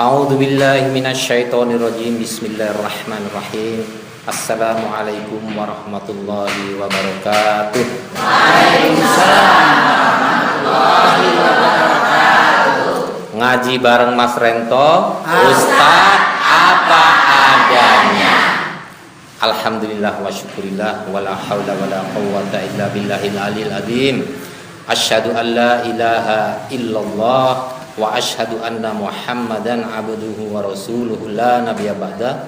A'udzu billahi minasyaitonir rajim. Bismillahirrahmanirrahim. Assalamualaikum warahmatullahi wabarakatuh. Waalaikumsalam warahmatullahi wabarakatuh. Ngaji bareng Mas Rento, Ustaz apa adanya. Alhamdulillah wa syukurillah wala haula wala quwwata illa billahil aliyil azim. Asyhadu an la ilaha illallah wa asyhadu anna Muhammadan abduhu wa rasuluhu la nabiyya ba'da.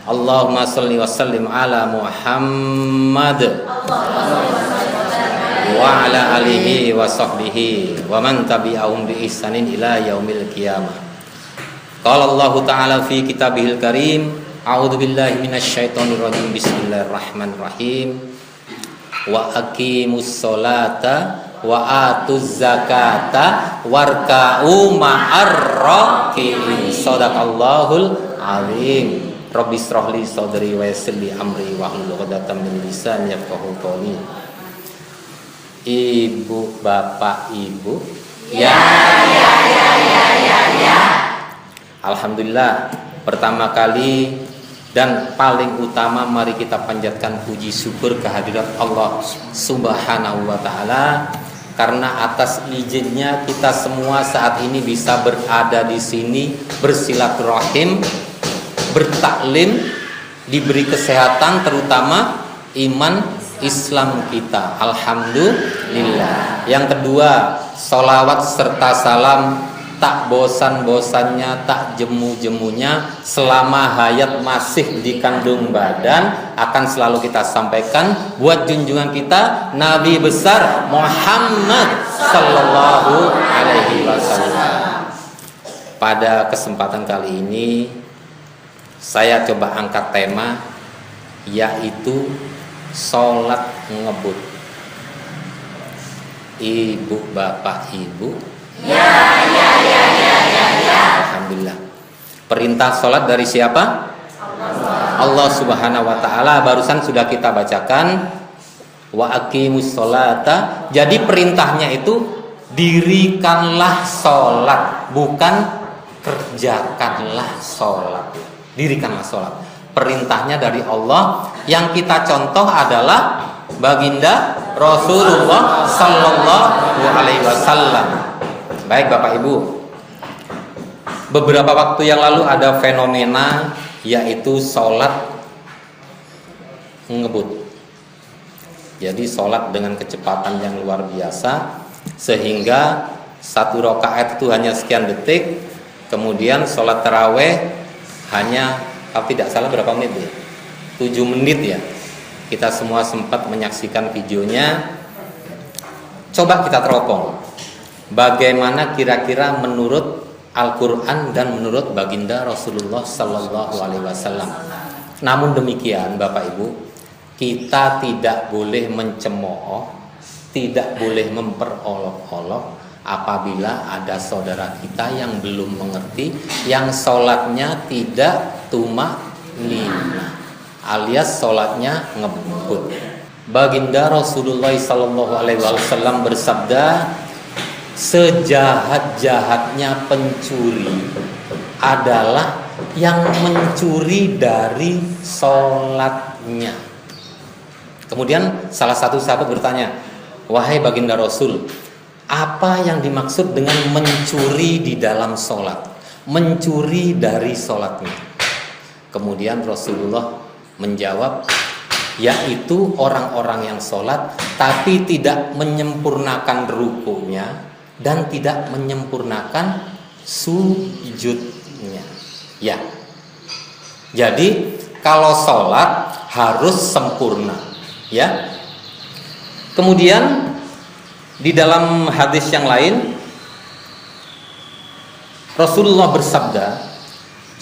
Allahumma shalli wa sallim ala Muhammad wa ala alihi wa sahbihi wa man tabi'ahum bi ihsanin ila yaumil qiyamah. Qala Allah ta'ala fi kitabihil karim, a'udzu billahi minasyaitonir rajim. Bismillahirrahmanirrahim. Wa aqimus sholata wa atuz zakata warka'u ma'ar raki'in. Shadaqallahul azim. Rabbi shrah li sadri wa yassir li amri wa hlul 'uqdatam min lisani yafqahu qawli. Ibu, bapak, ibu. Ya. Alhamdulillah, pertama kali dan paling utama mari kita panjatkan puji syukur kehadirat Allah Subhanahu wa taala, karena atas izinnya kita semua saat ini bisa berada di sini bersilaturahim, bertaklim, diberi kesehatan, terutama iman Islam kita. Alhamdulillah. Yang kedua, sholawat serta salam tak bosan-bosannya, tak jemu-jemunya selama hayat masih di kandung badan akan selalu kita sampaikan buat junjungan kita Nabi besar Muhammad sallallahu alaihi wasallam. Pada kesempatan kali ini saya coba angkat tema, yaitu sholat ngebut. Ibu, bapak, ibu. Ya. Alhamdulillah. Perintah sholat dari siapa? Allah Subhanahu wa ta'ala. Barusan sudah kita bacakan, wa aqimus sholata. Jadi perintahnya itu dirikanlah sholat, bukan kerjakanlah sholat. Dirikanlah sholat. Perintahnya dari Allah. Yang kita contoh adalah baginda Rasulullah sallallahu alaihi wasallam. Baik Bapak Ibu, beberapa waktu yang lalu ada fenomena, yaitu sholat ngebut. Jadi sholat dengan kecepatan yang luar biasa, sehingga satu rakaat itu hanya sekian detik. Kemudian sholat taraweh hanya, kalau tidak salah berapa menit ya? 7 menit ya. Kita semua sempat menyaksikan videonya. Coba kita teropong, bagaimana kira-kira menurut Al-Quran dan menurut baginda Rasulullah Sallallahu Alaihi Wasallam. Namun demikian Bapak Ibu, kita tidak boleh mencemooh, tidak boleh memperolok-olok apabila ada saudara kita yang belum mengerti, yang sholatnya tidak tumak-ninah, alias sholatnya ngebut. Baginda Rasulullah Sallallahu Alaihi Wasallam bersabda, sejahat-jahatnya pencuri adalah yang mencuri dari sholatnya. Kemudian salah satu sahabat bertanya, wahai baginda Rasul, apa yang dimaksud dengan mencuri di dalam sholat, mencuri dari sholatnya? Kemudian Rasulullah menjawab, yaitu orang-orang yang sholat tapi tidak menyempurnakan rukunya dan tidak menyempurnakan sujudnya. Ya. Jadi kalau sholat harus sempurna, ya. Kemudian di dalam hadis yang lain Rasulullah bersabda,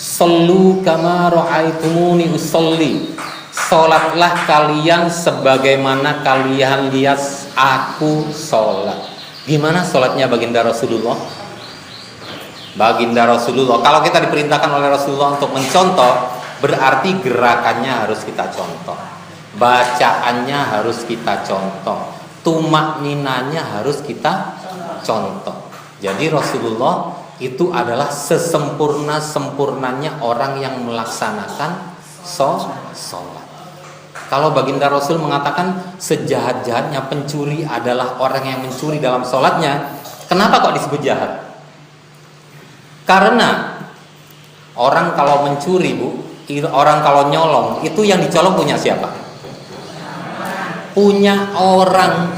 "Shallu kama ra'aitumuni usolli." Sholatlah kalian sebagaimana kalian lihat aku sholat. Gimana sholatnya baginda Rasulullah? Baginda Rasulullah, kalau kita diperintahkan oleh Rasulullah untuk mencontoh, berarti gerakannya harus kita contoh, bacaannya harus kita contoh, tumak ninanya harus kita contoh. Jadi Rasulullah itu adalah sesempurna-sempurnanya orang yang melaksanakan sholat. Kalau baginda Rasul mengatakan sejahat-jahatnya pencuri adalah orang yang mencuri dalam sholatnya, kenapa kok disebut jahat? Karena orang kalau mencuri, Bu, orang kalau nyolong, itu yang dicolong punya siapa? Punya orang.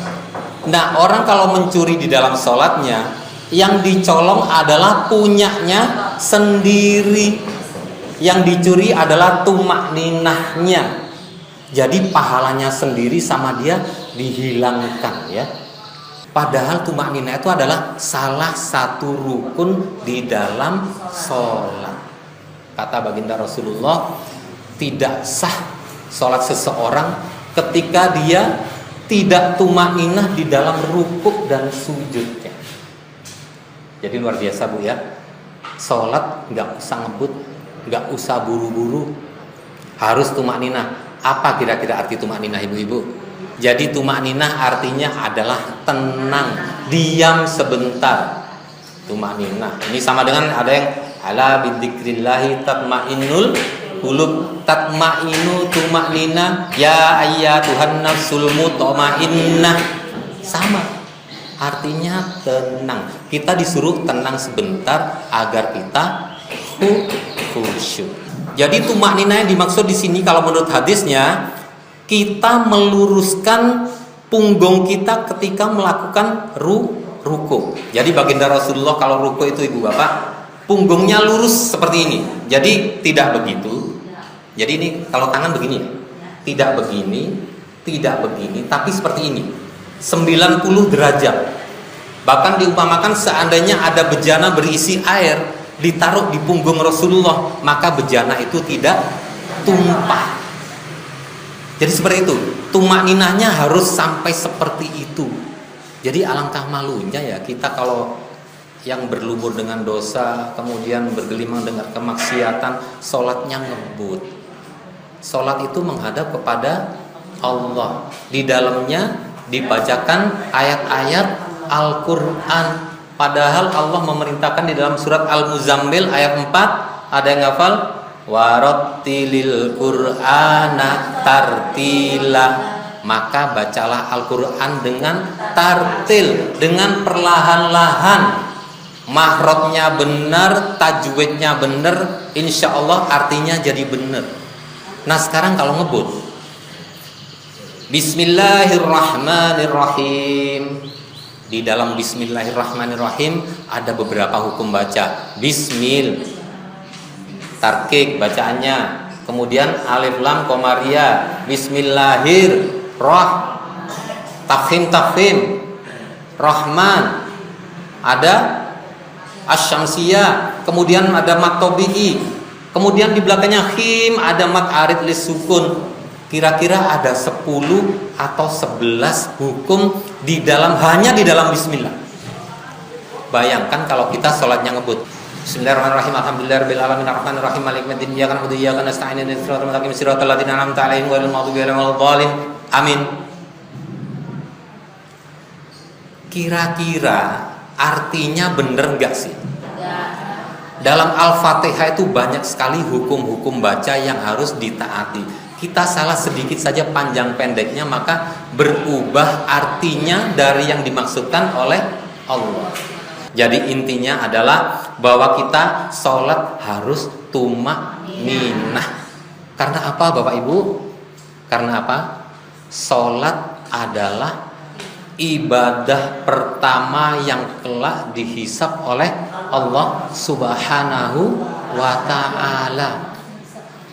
Nah, orang kalau mencuri di dalam sholatnya, yang dicolong adalah punyanya sendiri. Yang dicuri adalah tumakninahnya. Jadi pahalanya sendiri sama dia dihilangkan, ya. Padahal tumakninah itu adalah salah satu rukun di dalam sholat. Kata baginda Rasulullah, tidak sah sholat seseorang ketika dia tidak tumakninah di dalam rukuk dan sujudnya. Jadi luar biasa, Bu, ya. Sholat nggak usah ngebut, nggak usah buru-buru, harus tumakninah. Apa kira-kira arti tumakninah, ibu-ibu? Jadi tumakninah artinya adalah tenang, diam sebentar. Tumakninah ini sama dengan ada yang ala bidzikrillahi tatmainnul qulub, tatmainu tumakninah ya ayyatuhan nafsul mutmainnah. Sama, artinya tenang. Kita disuruh tenang sebentar agar kita khusyuk. Jadi tumakninah yang dimaksud di sini kalau menurut hadisnya, kita meluruskan punggung kita ketika melakukan ruku. Jadi baginda Rasulullah kalau ruku itu, ibu bapak, punggungnya lurus seperti ini. Jadi tidak begitu. Jadi ini kalau tangan begini, tidak begini, tapi seperti ini, 90 derajat. Bahkan diumpamakan seandainya ada bejana berisi air ditaruh di punggung Rasulullah, maka bejana itu tidak tumpah. Jadi seperti itu, tumakninahnya harus sampai seperti itu. Jadi alangkah malunya ya kita kalau yang berlumur dengan dosa, kemudian bergelimang dengan kemaksiatan, sholatnya ngebut. Sholat itu menghadap kepada Allah. Di dalamnya dibacakan ayat-ayat Al-Quran. Padahal Allah memerintahkan di dalam surat Al-Muzammil ayat 4, ada yang hafal? Warattilil Qur'ana tartila. Maka bacalah Al-Quran dengan tartil, dengan perlahan-lahan. Mahrotnya benar, tajwidnya benar, insya Allah artinya jadi benar. Nah sekarang kalau ngebut, Bismillahirrahmanirrahim. Di dalam Bismillahirrahmanirrahim ada beberapa hukum baca. Bismil, tarkik bacaannya, kemudian alif lam komariah, Bismillahir, roh, tafhim, rahman, ada asyamsiyah, kemudian ada mat tobi'i, kemudian di belakangnya khim, ada mat arid lis sukun. Kira-kira ada 10 atau 11 hukum hanya di dalam bismillah. Bayangkan kalau kita sholatnya ngebut. Bismillahirrahmanirrahim. Alhamdulillahirabbil alamin arrahmanir rahim maliki yaumiddin iyyaka na'budu wa iyyaka nasta'in ihdinas siratal mustaqim siratal ladzina an'amta 'alaihim ghairil maghdubi 'alaihim waladdallin. Amin. Kira-kira artinya bener enggak sih? Dalam Al-Fatihah itu banyak sekali hukum-hukum baca yang harus ditaati. Kita salah sedikit saja panjang pendeknya, maka berubah artinya dari yang dimaksudkan oleh Allah. Jadi intinya adalah bahwa kita sholat harus tumakninah. Karena apa Bapak Ibu? Karena apa? Sholat adalah ibadah pertama yang kelak dihisab oleh Allah Subhanahu wa ta'ala.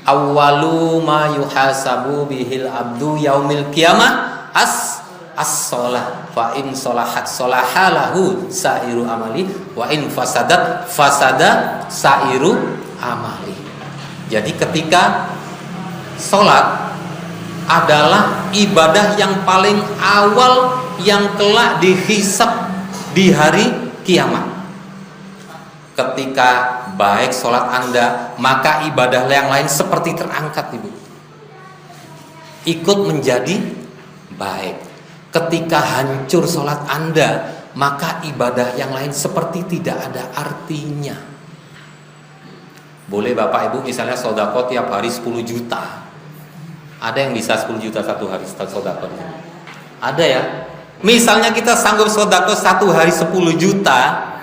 Awwalu ma yuhasabu bihil abdu yaumil qiyamah as-sholah. Fa in sholahat sholahalahu sairu amali, wa in fasadat fasada sairu amali. Jadi ketika sholat adalah ibadah yang paling awal yang kelak dihisab di hari kiamat. Ketika baik sholat Anda, maka ibadah yang lain seperti terangkat, Ibu, ikut menjadi baik. Ketika hancur sholat Anda, maka ibadah yang lain seperti tidak ada artinya. Boleh Bapak Ibu misalnya sodako tiap hari 10 juta. Ada yang bisa 10 juta satu hari sodako? Ada ya. Misalnya kita sanggup sodako satu hari 10 juta,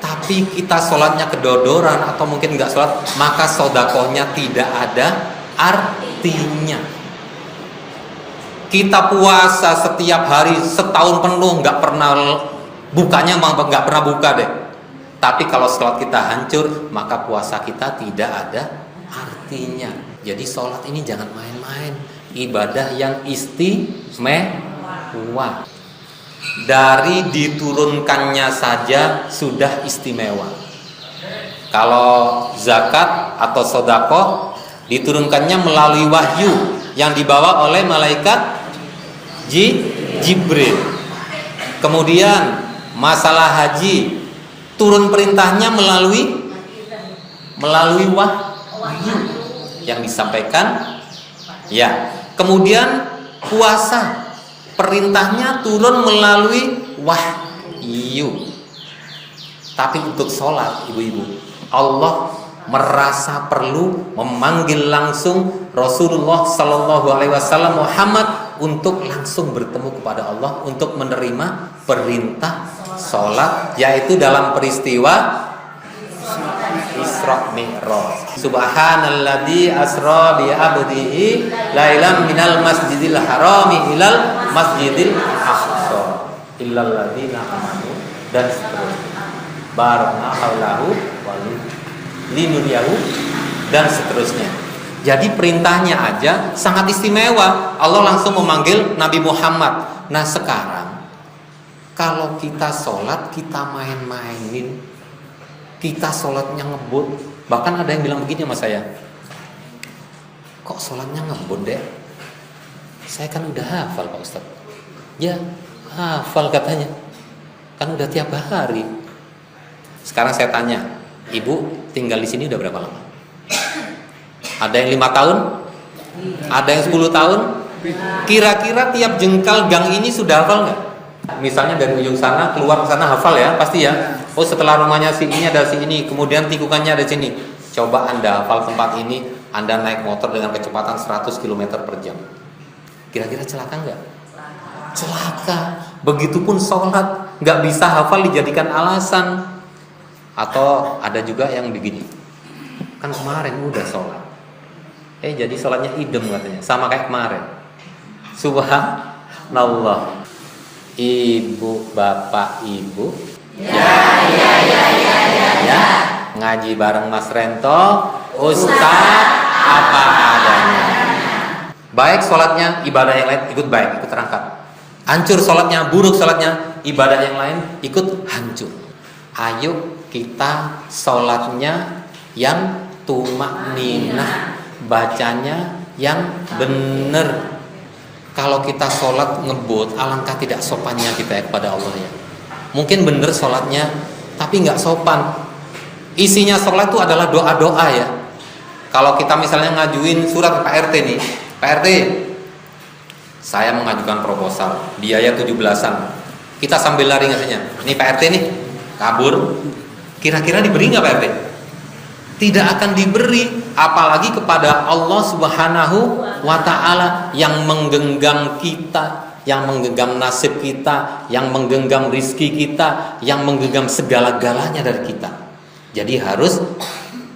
tapi kita sholatnya kedodoran atau mungkin nggak sholat, maka sodakohnya tidak ada artinya. Kita puasa setiap hari setahun penuh nggak pernah bukanya, nggak pernah buka deh. Tapi kalau sholat kita hancur, maka puasa kita tidak ada artinya. Jadi sholat ini jangan main-main, ibadah yang istimewa. Dari diturunkannya saja sudah istimewa. Kalau zakat atau sodakoh diturunkannya melalui wahyu yang dibawa oleh malaikat Jibril. Kemudian masalah haji turun perintahnya melalui wahyu yang disampaikan ya. Kemudian puasa perintahnya turun melalui wahyu. Tapi untuk sholat, ibu-ibu, Allah merasa perlu memanggil langsung Rasulullah Sallallahu Alaihi Wasallam Muhammad untuk langsung bertemu kepada Allah untuk menerima perintah sholat, yaitu dalam peristiwa Isra Mi'raj. Subhanalladzi asra bi abdihi lailan minal masjidil harami ilal masjidil aqsa illal ladzina amanu dan seterusnya. Barakna haulahu walinuriyahu dan seterusnya. Jadi perintahnya aja sangat istimewa. Allah langsung memanggil Nabi Muhammad. Nah sekarang kalau kita sholat kita main-mainin, kita sholatnya ngebut. Bahkan ada yang bilang begini sama saya, kok sholatnya ngebut deh? Saya kan udah hafal Pak Ustadz. Ya hafal katanya, kan udah tiap hari. Sekarang saya tanya, ibu tinggal di sini udah berapa lama? Ada yang 5 tahun? Ada yang 10 tahun? Kira-kira tiap jengkal gang ini sudah hafal nggak? Misalnya dari ujung sana keluar ke sana hafal ya, pasti ya. Oh setelah rumahnya si ini ada si ini, kemudian tikungannya ada sini. Coba Anda hafal tempat ini, Anda naik motor dengan kecepatan 100 km per jam. Kira-kira celaka nggak? Celaka. Begitupun sholat, nggak bisa hafal dijadikan alasan. Atau ada juga yang begini, kan kemarin udah sholat, jadi sholatnya idem katanya, sama kayak kemarin. Subhanallah. Ibu, bapak, ibu, ya, ngaji bareng Mas Rento, Ustaz apa adanya. Baik sholatnya, ibadah yang lain ikut baik, ikut terangkat. Hancur sholatnya, buruk sholatnya, ibadah yang lain ikut hancur. Ayo kita sholatnya yang tumakninah, bacanya yang benar. Kalau kita sholat ngebut, alangkah tidak sopannya kita kepada Allah ya. Mungkin benar sholatnya, tapi nggak sopan. Isinya sholat itu adalah doa-doa ya. Kalau kita misalnya ngajuin surat ke Pak RT nih, Pak RT, saya mengajukan proposal, biaya 17-an. Kita sambil lari ngasihnya, ini Pak RT nih, kabur. Kira-kira diberi nggak Pak RT? Tidak akan diberi, apalagi kepada Allah Subhanahu wa Ta'ala yang menggenggam kita, yang menggenggam nasib kita, yang menggenggam rizki kita, yang menggenggam segala-galanya dari kita. Jadi harus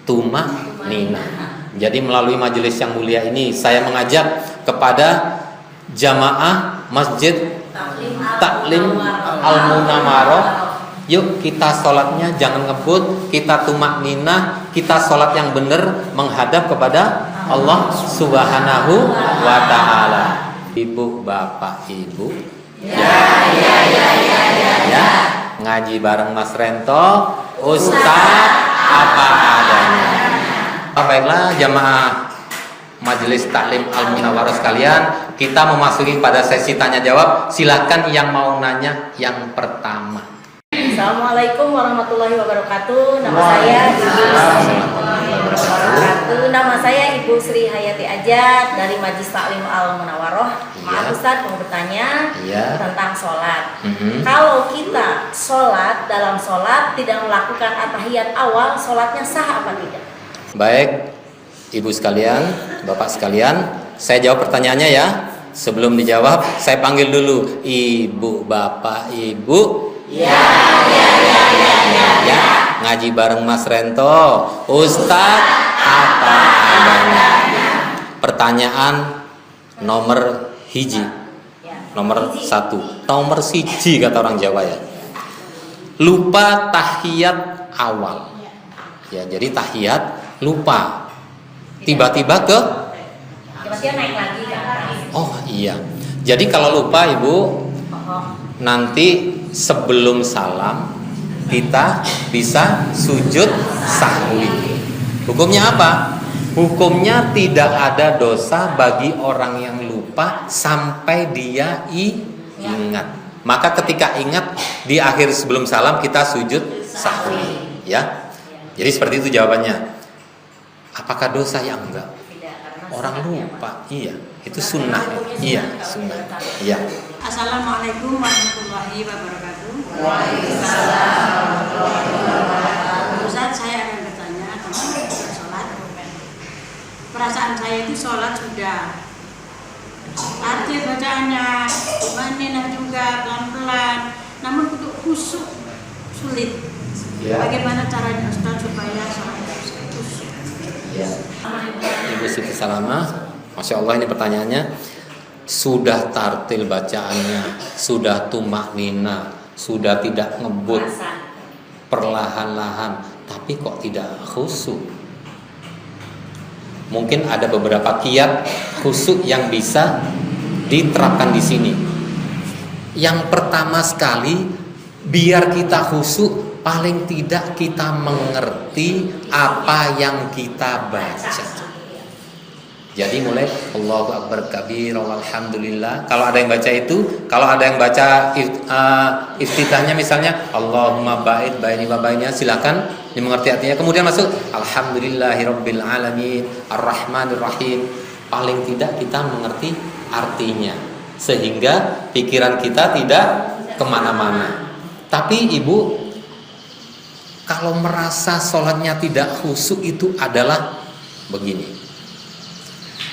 tumakninah. Jadi melalui majelis yang mulia ini saya mengajak kepada jamaah Masjid Taklim Al-Munawarah, yuk kita sholatnya jangan ngebut, kita tumakninah, kita sholat yang benar menghadap kepada Allah Subhanahu wa Ta'ala. Ibu, bapak, ibu, ya, ngaji bareng Mas Rento, Ustaz apa adanya. Baiklah jamaah Majelis Taklim Al-Munawarah sekalian, kita memasuki pada sesi tanya jawab. Silakan yang mau nanya yang pertama. Assalamualaikum warahmatullahi wabarakatuh. Nama saya Ibu. wabarakatuh. Nama saya Ibu Sri Hayati Ajat dari Majlis Taklim Al Munawaroh. Maaf Ustaz, mau bertanya tentang sholat. Kalau kita sholat, dalam sholat tidak melakukan at-tahiyat awal, sholatnya sah apa tidak? Baik, Ibu sekalian, Bapak sekalian, saya jawab pertanyaannya ya. Sebelum dijawab, saya panggil dulu Ibu, Bapak, Ibu. Ya. Ngaji bareng Mas Rento. Ustadz, apa adanya? Pertanyaan nomor hiji, nomor satu, nomor siji kata orang Jawa ya. Lupa tahiyat awal. Ya, jadi tahiyat lupa. Tiba-tiba naik lagi kan? Oh iya. Jadi kalau lupa Ibu, nanti sebelum salam kita bisa sujud sahwi. Hukumnya apa? Hukumnya tidak ada dosa bagi orang yang lupa sampai dia ingat. Maka ketika ingat di akhir sebelum salam kita sujud sahwi, ya. Jadi seperti itu jawabannya. Apakah dosa? Ya enggak. Orang lupa, iya. Itu sunnah, iya, sunnah, iya. Assalamualaikum warahmatullahi wabarakatuh. Waalaikumsalam warahmatullahi wabarakatuh. Ustaz, saya akan bertanya tentang sholat. Perasaan saya itu sholat sudah. Arti bacaannya gimana juga pelan-pelan. Namun untuk khusyuk sulit. Bagaimana caranya Ustaz supaya sholat khusyuk? Ibu Siti Salamah, Masya Allah ini pertanyaannya. Sudah tartil bacaannya, sudah tumak nina, sudah tidak ngebut, perlahan-lahan, tapi kok tidak khusyuk. Mungkin ada beberapa kiat khusyuk yang bisa diterapkan di sini. Yang pertama sekali, biar kita khusyuk, paling tidak kita mengerti apa yang kita baca. Jadi mulai Allahu Akbar kabir walhamdulillah. Kalau ada yang baca itu, kalau ada yang baca iftitahnya misalnya Allahumma ba'id baini wa baina, silakan dimengerti artinya. Kemudian masuk alhamdulillahirabbil alamin arrahmanir rahim. Paling tidak kita mengerti artinya sehingga pikiran kita tidak kemana-mana. Tapi Ibu, kalau merasa sholatnya tidak khusyuk itu adalah begini.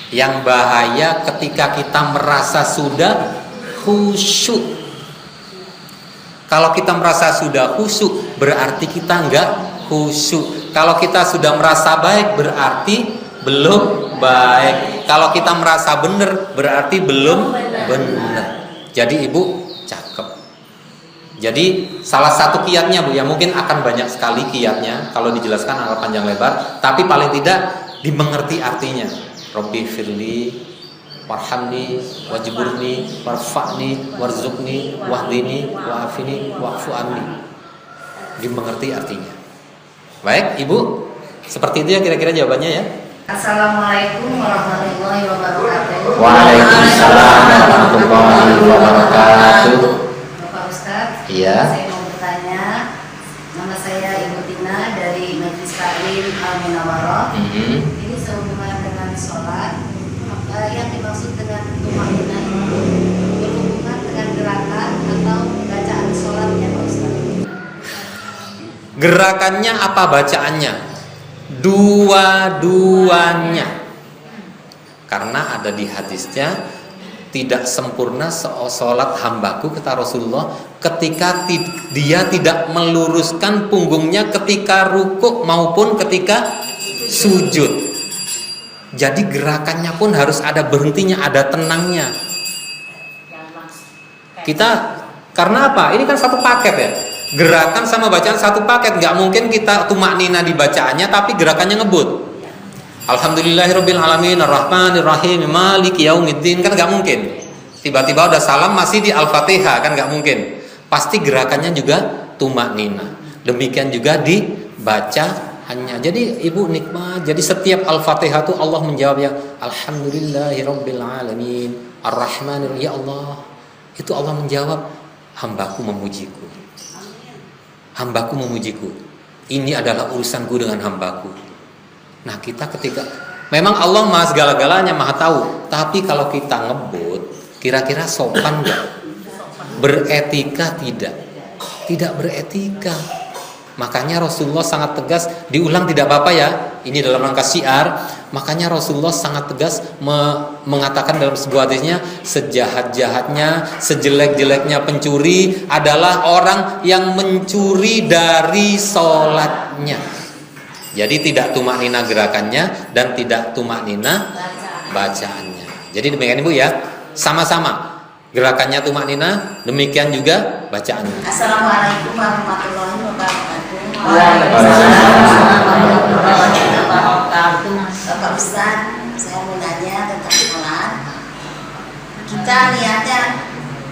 Yang bahaya ketika kita merasa sudah khusyuk. Kalau kita merasa sudah khusyuk, berarti kita enggak khusyuk. Kalau kita sudah merasa baik, berarti belum baik. Kalau kita merasa benar, berarti belum benar. Jadi Ibu, cakep. Jadi salah satu kiatnya Bu, ya mungkin akan banyak sekali kiatnya kalau dijelaskan agak panjang lebar, tapi paling tidak dimengerti artinya. Rabbi firli warhamni wajburni warfa'ni warzuqni wahdini wa'afini wa'fu anni. Dimengerti artinya. Baik Ibu, seperti itu ya kira-kira jawabannya ya. Assalamualaikum warahmatullahi wabarakatuh. Waalaikumsalam warahmatullahi wabarakatuh. Bapak Ustadz, Iya. saya mau bertanya. Nama saya Ibu Tina dari Majlis Taklim Al Munawaroh. Ini sehubungan dengan sholat. Yang dimaksud dengan tumakninah itu berhubungan dengan gerakan atau bacaan sholatnya Pak Ustadz? Gerakannya apa bacaannya? Dua-duanya. Karena ada di hadisnya, tidak sempurna sholat hambaku kata Rasulullah ketika dia tidak meluruskan punggungnya ketika rukuk maupun ketika sujud. Jadi gerakannya pun harus ada berhentinya, ada tenangnya. Kita karena apa? Ini kan satu paket ya. Gerakan sama bacaan satu paket. Nggak mungkin kita tumak nina di bacaannya tapi gerakannya ngebut. Alhamdulillahirabbil alamin arrahmanir rahim maliki yaumiddin, kan nggak mungkin. Tiba-tiba udah salam masih di Al-Fatihah, kan nggak mungkin. Pasti gerakannya juga tumak nina. Demikian juga dibaca hanya. Jadi Ibu nikmat. Jadi setiap Al-Fatihah itu Allah menjawab ya Alhamdulillahirabbil alamin arrahmanir, ya Allah. Itu Allah menjawab, hambaku memujiku. Hambaku memujiku. Ini adalah urusanku dengan hambaku. Nah kita ketika memang Allah maha segala-galanya, maha tahu. Tapi kalau kita ngebut, kira-kira sopan nggak? Beretika tidak? Tidak beretika. Makanya Rasulullah sangat tegas, diulang tidak apa-apa ya, ini dalam rangka syiar. Makanya Rasulullah sangat tegas mengatakan dalam sebuah hadisnya, sejahat-jahatnya, sejelek-jeleknya pencuri adalah orang yang mencuri dari sholatnya. Jadi tidak tumak nina gerakannya dan tidak tumak nina bacaannya. Jadi demikian Ibu ya, sama-sama. Gerakannya tumak nina, demikian juga bacaannya. Assalamualaikum warahmatullahi wabarakatuh. Bapak Ustaz, saya mau nanya tentang sholat. Kita niatnya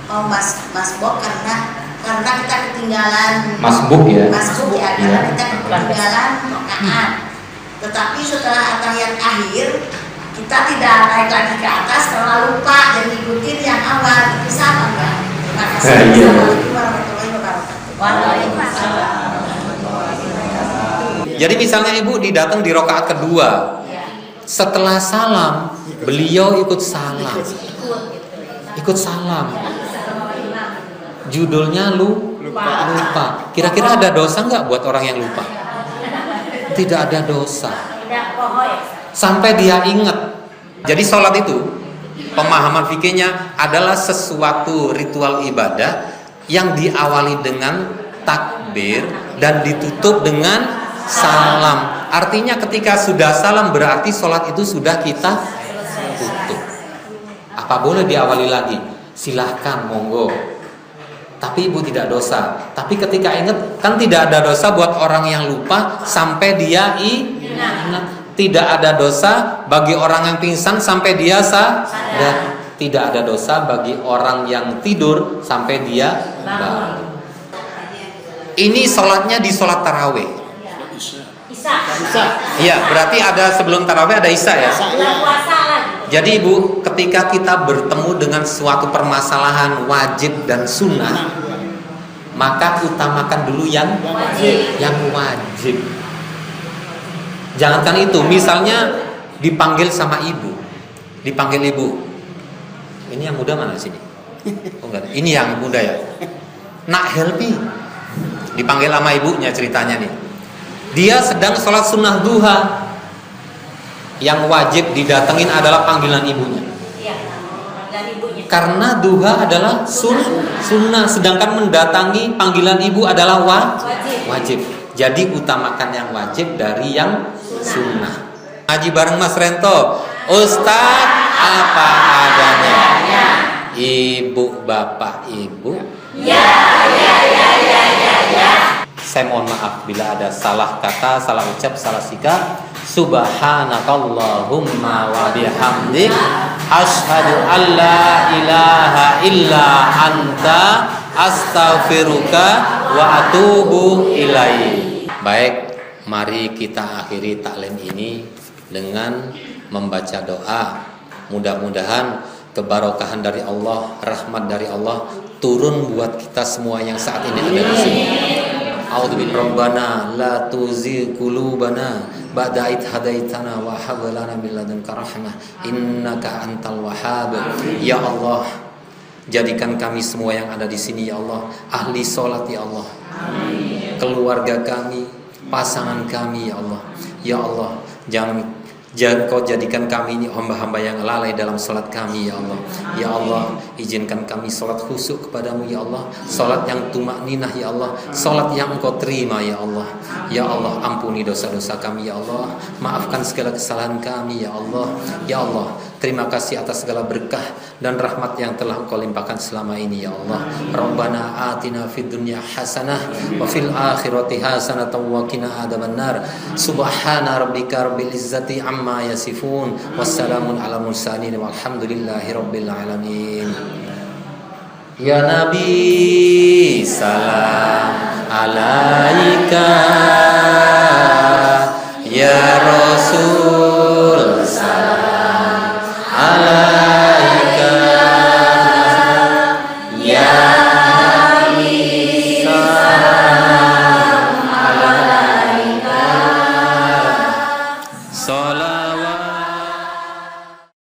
mau masbuk karena kita ketinggalan Masbuk ya? Masbuk ya, karena kita ketinggalan rakaat. Tetapi setelah atahiyat akhir kita tidak naik lagi ke atas karena lupa dan ikutin yang awal. Itu sama enggak? Terima kasih. Assalamualaikum warahmatullahi wabarakatuh. Waalaikumsalam. Jadi misalnya Ibu didatang di rakaat kedua, setelah salam beliau ikut salam, judulnya lupa. Kira-kira ada dosa nggak buat orang yang lupa? Tidak ada dosa. Sampai dia ingat. Jadi sholat itu pemahaman fikihnya adalah sesuatu ritual ibadah yang diawali dengan takbir dan ditutup dengan salam. Artinya ketika sudah salam berarti sholat itu sudah kita tutup. Apa boleh diawali lagi? Silahkan, monggo. Tapi Ibu tidak dosa. Tapi ketika ingat, kan tidak ada dosa buat orang yang lupa sampai dia ingat. Tidak ada dosa bagi orang yang pingsan sampai dia sadar. Tidak ada dosa bagi orang yang tidur sampai dia bangun. Ini sholatnya di sholat tarawih. Iya, berarti ada sebelum tarawih ada isya ya. Jadi Ibu, ketika kita bertemu dengan suatu permasalahan wajib dan sunnah, maka utamakan dulu yang wajib. Jangankan itu, misalnya dipanggil sama ibu, ini yang muda mana sini? Oh enggak, ini yang muda ya. Nak helpi, dipanggil sama ibunya ceritanya nih. Dia sedang sholat sunnah duha. Yang wajib didatengin adalah panggilan ibunya. Karena duha adalah sunnah, sedangkan mendatangi panggilan ibu adalah wajib. Jadi utamakan yang wajib dari yang sunnah. Ngaji bareng Mas Rento, Ustaz apa adanya. Ibu, bapak, ibu. Ya. Saya mohon maaf bila ada salah kata, salah ucap, salah sikap. Subhanakallahumma wa bihamdik asyhadu an la ilaha illa anta astaghfiruka wa atubu ilaik. Baik, mari kita akhiri taklim ini dengan membaca doa. Mudah-mudahan keberkahan dari Allah, rahmat dari Allah turun buat kita semua yang saat ini ada di sini. A'udzubillahi Rabbana la tuzigh qulubana ba'da idh hadaitana wa hab lana min ladunka rahmah innaka antal wahhab. Ya Allah, jadikan kami semua yang ada di sini ya Allah ahli salat ya Allah. Amin. Keluarga kami, pasangan kami ya Allah. Ya Allah, jangan Kau jadikan kami ini hamba-hamba yang lalai dalam salat kami ya Allah. Ya Allah, izinkan kami salat khusyuk kepadamu ya Allah. Salat yang tumakninah ya Allah. Salat yang Engkau terima ya Allah. Ya Allah, ampuni dosa-dosa kami ya Allah. Maafkan segala kesalahan kami ya Allah. Ya Allah, terima kasih atas segala berkah dan rahmat yang telah Engkau limpahkan selama ini ya Allah. Rabbana atina fid dunya hasanah wa fil akhirati hasanah wa qina adzabannar. Subhana rabbika rabbil izzati amma yasifun wassalamun ala mursalin walhamdulillahi rabbil alamin. Ya Nabi salam alaika, ya Rasul salam alaika, ya Nabi salam alaika, Salat